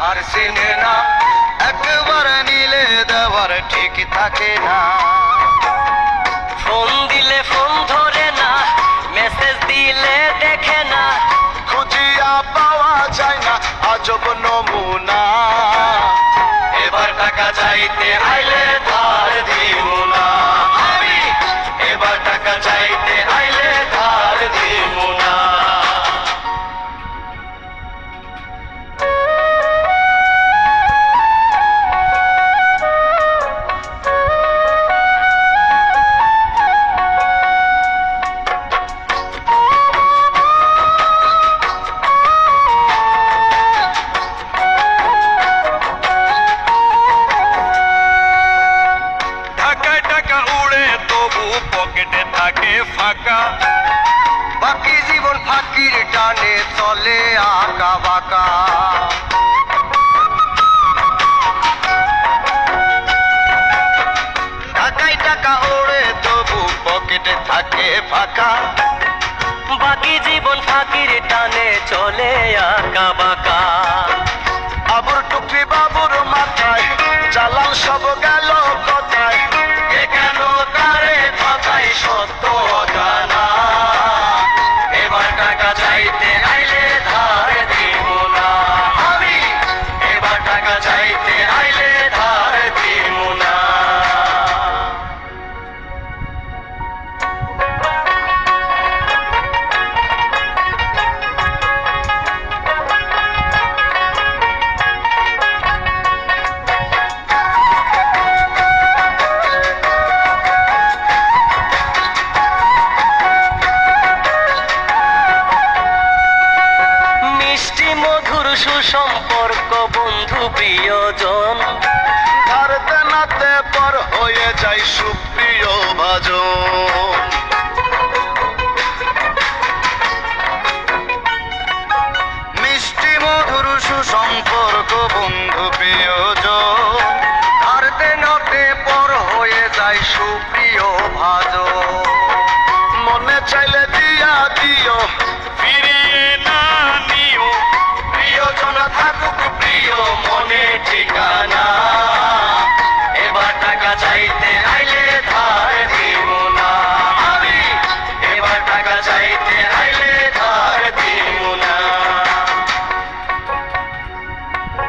আর চিনে না, একবার নিলে দেওয়ার ঠিক থাকে না। ফোন দিলে ফোন ধরে না, মেসেজ দিলে দেখে না, খুঁজিয়া পাওয়া যায় না আজব নমুনা। এবার টাকা চাইতে আইলে ধার দিব না আমি, এবার টাকা চাইতে আইলে ধার দিব না। পকেটে থাকে ফাঁকা, বাকি জীবন ফাঁকির টানে চলে আঁকা বাঁকা। টাকায় টাকা ওড়ে তবু পকেটে থাকে ফাঁকা, বাকি জীবন ফাঁকির টানে চলে আঁকা বাঁকা। আবুর টুকরি বাবুর মাথায় চালান সব গেল কোথায়, এ কেন তারে ঠকাই সত্য অজানা। এবার টাকা চাইতে আইলে ধার দিব না আমি, এবার টাকা চাইতে আইলে ধার দিব না। সুসম্পর্ক বন্ধু প্রিয়জন, ধার দেনাতে পর হয়ে যায় সুপ্রিয় ভাজন। মিষ্টি মধুর সুসম্পর্ক বন্ধু প্রিয়জন, ধার দেনাতে পর হয়ে যায় সুপ্রিয় ভাজন। মনে চাইলে দিয়া দিও, ফিরিয়ে না নিও, প্রিয়জন থাকুক প্রিয় মনে ঠিকানা। এবার টাকা চাইতে